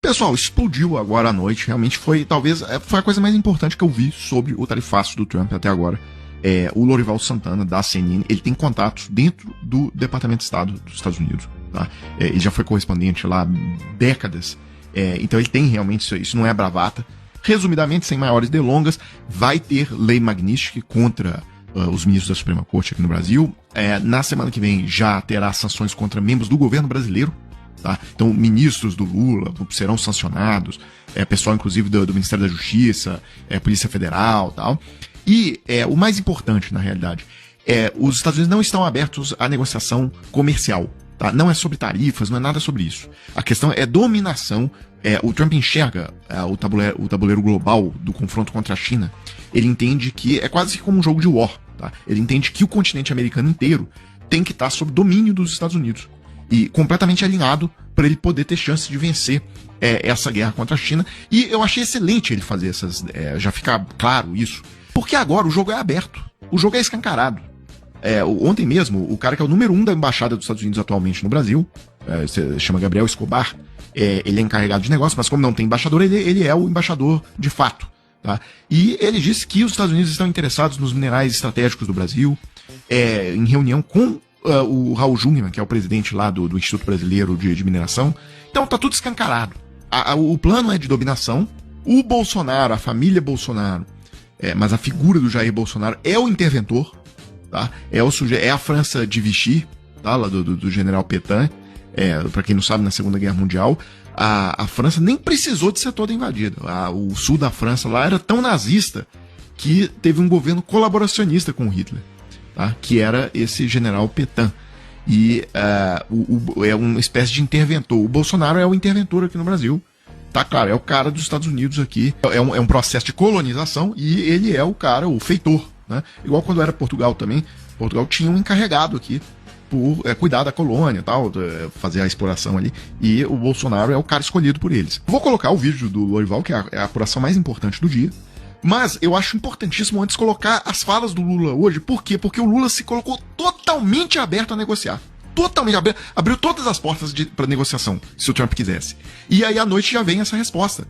Pessoal, explodiu agora à noite, realmente foi a coisa mais importante que eu vi sobre o tarifaço do Trump até agora. O Lorival Santana, da CNN, ele tem contatos dentro do Departamento de Estado dos Estados Unidos, tá? Ele já foi correspondente lá há décadas, então ele tem realmente isso não é bravata. Resumidamente, sem maiores delongas, vai ter lei Magnitsky contra os ministros da Suprema Corte aqui no Brasil. Na semana que vem já terá sanções contra membros do governo brasileiro. Tá? Então, ministros do Lula serão sancionados, pessoal inclusive do Ministério da Justiça, Polícia Federal e tal. E o mais importante, na realidade, os Estados Unidos não estão abertos à negociação comercial. Tá? Não é sobre tarifas, não é nada sobre isso. A questão é dominação. O Trump enxerga o tabuleiro global do confronto contra a China. Ele entende que é quase como um jogo de war. Tá? Ele entende que o continente americano inteiro tem que estar sob domínio dos Estados Unidos. E completamente alinhado para ele poder ter chance de vencer essa guerra contra a China. E eu achei excelente ele fazer já ficar claro isso. Porque agora o jogo é aberto. O jogo é escancarado. Ontem mesmo, o cara que é o número 1 da embaixada dos Estados Unidos atualmente no Brasil, se chama Gabriel Escobar, ele é encarregado de negócio, mas como não tem embaixador, ele é o embaixador de fato. Tá? E ele disse que os Estados Unidos estão interessados nos minerais estratégicos do Brasil, em reunião com o Raul Jungmann, que é o presidente lá do Instituto Brasileiro de Mineração. Então tá tudo escancarado. O plano é de dominação. O Bolsonaro, a família Bolsonaro, mas a figura do Jair Bolsonaro é o interventor, tá? É a França de Vichy, tá? Lá do general Pétain. Para quem não sabe, na Segunda Guerra Mundial, a França nem precisou de ser toda invadida. O sul da França lá era tão nazista que teve um governo colaboracionista com o Hitler. Tá? Que era esse general Pétain. E é uma espécie de interventor. O Bolsonaro é o interventor aqui no Brasil. Tá claro, é o cara dos Estados Unidos aqui. É um processo de colonização e ele é o cara, o feitor. Né? Igual quando era Portugal também. Portugal tinha um encarregado aqui por cuidar da colônia, tal, fazer a exploração ali. E o Bolsonaro é o cara escolhido por eles. Vou colocar o vídeo do Lorival, que é a apuração mais importante do dia. Mas eu acho importantíssimo antes colocar as falas do Lula hoje. Por quê? Porque o Lula se colocou totalmente aberto a negociar. Totalmente aberto. Abriu todas as portas para negociação, se o Trump quisesse. E aí à noite já vem essa resposta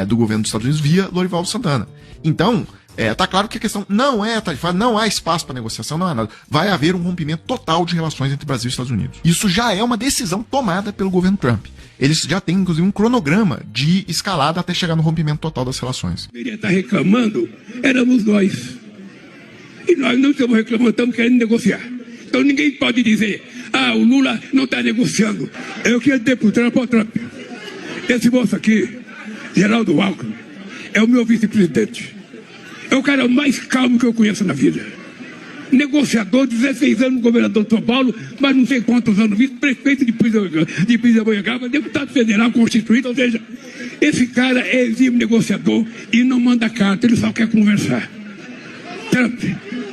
do governo dos Estados Unidos via Lorival Santana. Então, tá claro que a questão não é tarifária, não há espaço para negociação, não há nada. Vai haver um rompimento total de relações entre Brasil e Estados Unidos. Isso já é uma decisão tomada pelo governo Trump. Eles já têm, inclusive, um cronograma de escalada até chegar no rompimento total das relações. Queria estar reclamando, éramos nós. E nós não estamos reclamando, estamos querendo negociar. Então ninguém pode dizer, o Lula não está negociando. Eu queria dizer para o Trump, esse moço aqui, Geraldo Alckmin, é o meu vice-presidente. É o cara mais calmo que eu conheço na vida. Negociador, 16 anos governador de São Paulo, mas não sei quantos anos vice-prefeito de Pindamonhangaba, deputado federal constituído, ou seja, esse cara é exímio negociador e não manda carta, ele só quer conversar. Trump,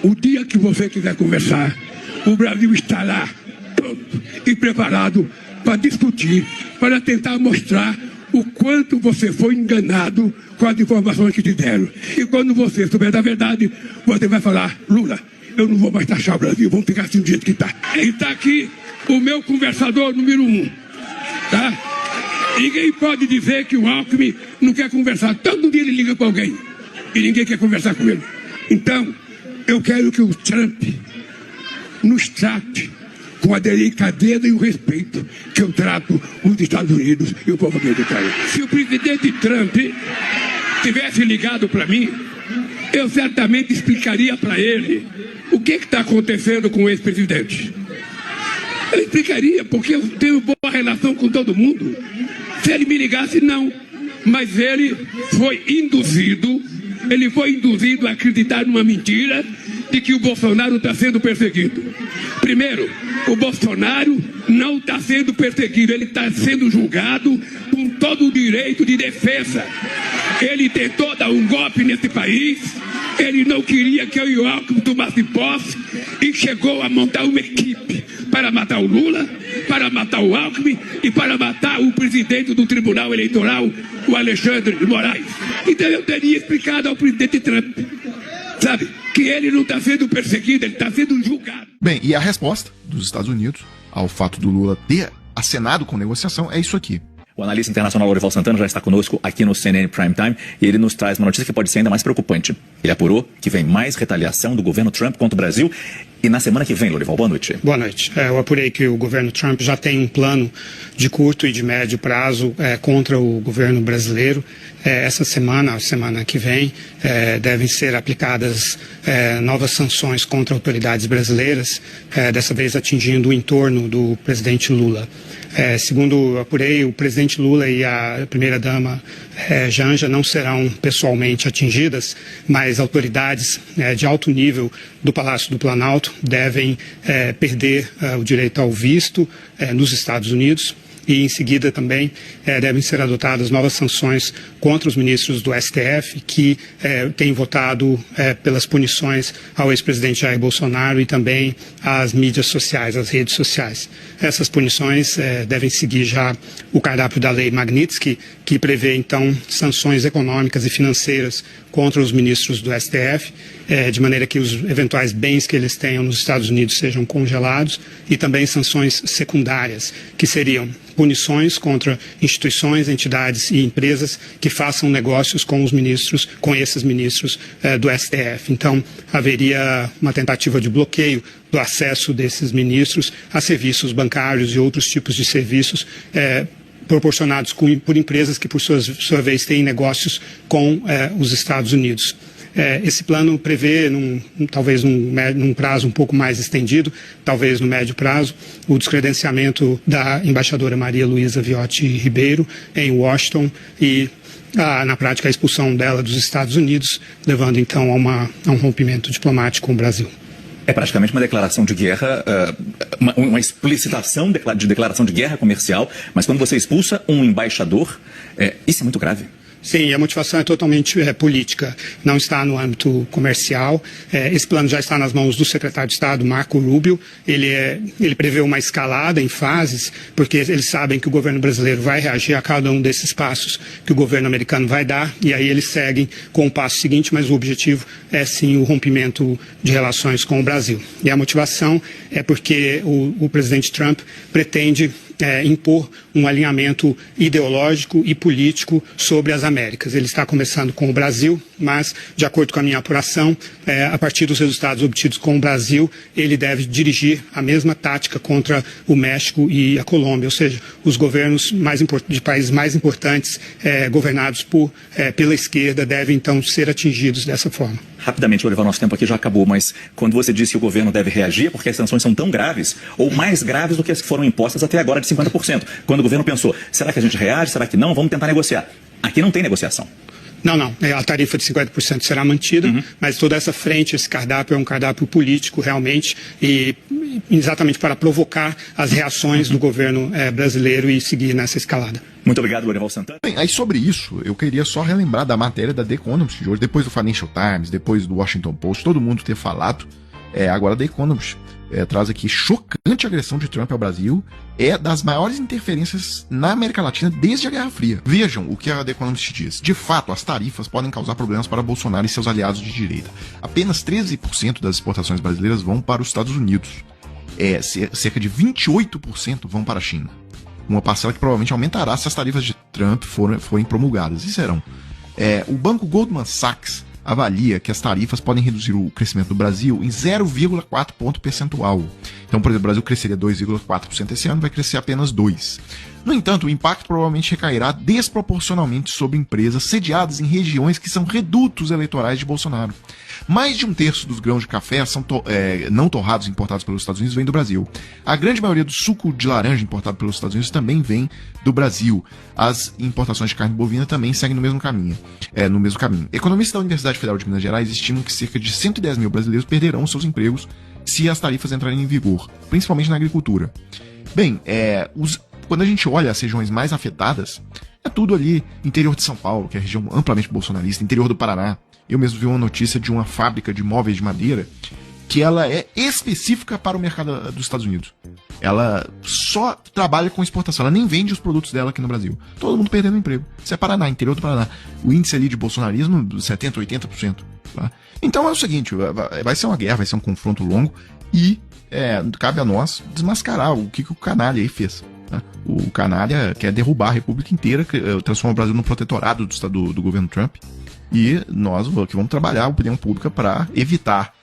o dia que você quiser conversar, o Brasil está lá, pronto e preparado para discutir, para tentar mostrar o quanto você foi enganado com as informações que te deram. E quando você souber da verdade, você vai falar, Lula, eu não vou mais taxar o Brasil, vamos ficar assim do jeito que está. E está aqui o meu conversador número 1. Tá? Ninguém pode dizer que o Alckmin não quer conversar. Todo dia ele liga para alguém e ninguém quer conversar com ele. Então, eu quero que o Trump nos trate com a delicadeza e o respeito que eu trato os Estados Unidos e o povo americano. Se o presidente Trump tivesse ligado para mim, eu certamente explicaria para ele o que está acontecendo com o ex-presidente. Ele explicaria, porque eu tenho boa relação com todo mundo. Se ele me ligasse, não. Mas ele foi induzido a acreditar numa mentira de que o Bolsonaro está sendo perseguido. Primeiro, o Bolsonaro não está sendo perseguido, ele está sendo julgado com todo o direito de defesa. Ele tentou dar um golpe nesse país, ele não queria que eu e o Alckmin tomasse posse e chegou a montar uma equipe para matar o Lula, para matar o Alckmin e para matar o presidente do Tribunal Eleitoral, o Alexandre de Moraes. Então eu teria explicado ao presidente Trump, sabe, que ele não está sendo perseguido, ele está sendo julgado. Bem, e a resposta dos Estados Unidos ao fato do Lula ter acenado com negociação é isso aqui. O analista internacional Lorival Santana já está conosco aqui no CNN Prime Time e ele nos traz uma notícia que pode ser ainda mais preocupante. Ele apurou que vem mais retaliação do governo Trump contra o Brasil. E na semana que vem, Lorival, boa noite. Boa noite. Eu apurei que o governo Trump já tem um plano de curto e de médio prazo contra o governo brasileiro. Essa semana, a semana que vem, devem ser aplicadas novas sanções contra autoridades brasileiras, dessa vez atingindo o entorno do presidente Lula. Segundo apurei, o presidente Lula e a primeira-dama Janja não serão pessoalmente atingidas, mas autoridades de alto nível do Palácio do Planalto devem perder o direito ao visto nos Estados Unidos. E, em seguida, também devem ser adotadas novas sanções contra os ministros do STF que têm votado pelas punições ao ex-presidente Jair Bolsonaro e também às mídias sociais, às redes sociais. Essas punições devem seguir já o cardápio da lei Magnitsky, que prevê, então, sanções econômicas e financeiras contra os ministros do STF, de maneira que os eventuais bens que eles tenham nos Estados Unidos sejam congelados, e também sanções secundárias, que seriam punições contra instituições, entidades e empresas que façam negócios com os ministros, com esses ministros do STF. Então, haveria uma tentativa de bloqueio do acesso desses ministros a serviços bancários e outros tipos de serviços proporcionados por empresas que, por sua vez, têm negócios com os Estados Unidos. Esse plano prevê, talvez num prazo um pouco mais estendido, talvez no médio prazo, o descredenciamento da embaixadora Maria Luísa Viotti Ribeiro em Washington e, na prática, a expulsão dela dos Estados Unidos, levando então a um rompimento diplomático com o Brasil. É praticamente uma declaração de guerra, uma explicitação de declaração de guerra comercial, mas quando você expulsa um embaixador, isso é muito grave. Sim, a motivação é totalmente política, não está no âmbito comercial. Esse plano já está nas mãos do secretário de Estado, Marco Rubio. Ele prevê uma escalada em fases, porque eles sabem que o governo brasileiro vai reagir a cada um desses passos que o governo americano vai dar, e aí eles seguem com o passo seguinte, mas o objetivo é sim o rompimento de relações com o Brasil. E a motivação é porque o presidente Trump pretende impor um alinhamento ideológico e político sobre as Américas. Ele está começando com o Brasil, mas, de acordo com a minha apuração, a partir dos resultados obtidos com o Brasil, ele deve dirigir a mesma tática contra o México e a Colômbia, ou seja, os governos de países mais importantes, governados pela esquerda, devem então ser atingidos dessa forma. Rapidamente, Lorival, nosso tempo aqui já acabou, mas quando você disse que o governo deve reagir, porque as sanções são tão graves, ou mais graves do que as que foram impostas até agora de 50%. Quando o governo pensou, será que a gente reage, será que não? Vamos tentar negociar. Aqui não tem negociação. Não. A tarifa de 50% será mantida, mas toda essa frente, esse cardápio é um cardápio político realmente, e exatamente para provocar as reações do governo brasileiro e seguir nessa escalada. Muito obrigado, Lorival Santana. Bem, aí sobre isso, eu queria só relembrar da matéria da The Economist de hoje, depois do Financial Times, depois do Washington Post, todo mundo ter falado. Agora The Economist traz aqui: chocante agressão de Trump ao Brasil, é das maiores interferências na América Latina desde a Guerra Fria. Vejam o que a The Economist diz. De fato, as tarifas podem causar problemas para Bolsonaro e seus aliados de direita. Apenas 13% das exportações brasileiras vão para os Estados Unidos. Cerca de 28% vão para a China. Uma parcela que provavelmente aumentará se as tarifas de Trump forem promulgadas. E serão. O banco Goldman Sachs avalia que as tarifas podem reduzir o crescimento do Brasil em 0,4 ponto percentual. Então, por exemplo, o Brasil cresceria 2,4% esse ano, vai crescer apenas 2%. No entanto, o impacto provavelmente recairá desproporcionalmente sobre empresas sediadas em regiões que são redutos eleitorais de Bolsonaro. Mais de um terço dos grãos de café não torrados importados pelos Estados Unidos vem do Brasil. A grande maioria do suco de laranja importado pelos Estados Unidos também vem do Brasil. As importações de carne bovina também seguem no mesmo caminho. Economistas da Universidade Federal de Minas Gerais estimam que cerca de 110 mil brasileiros perderão seus empregos se as tarifas entrarem em vigor, principalmente na agricultura. Bem, quando a gente olha as regiões mais afetadas, é tudo ali, interior de São Paulo, que é a região amplamente bolsonarista, interior do Paraná. Eu mesmo vi uma notícia de uma fábrica de móveis de madeira que ela é específica para o mercado dos Estados Unidos. Ela só trabalha com exportação, ela nem vende os produtos dela aqui no Brasil. Todo mundo perdendo emprego. Isso é Paraná, interior do Paraná. O índice ali de bolsonarismo, 70%, 80%. Tá? Então é o seguinte, vai ser uma guerra, vai ser um confronto longo e cabe a nós desmascarar o que o canalha aí fez. Né? O canalha quer derrubar a República inteira, transformar o Brasil num protetorado do governo Trump. E nós aqui vamos trabalhar a opinião pública para evitar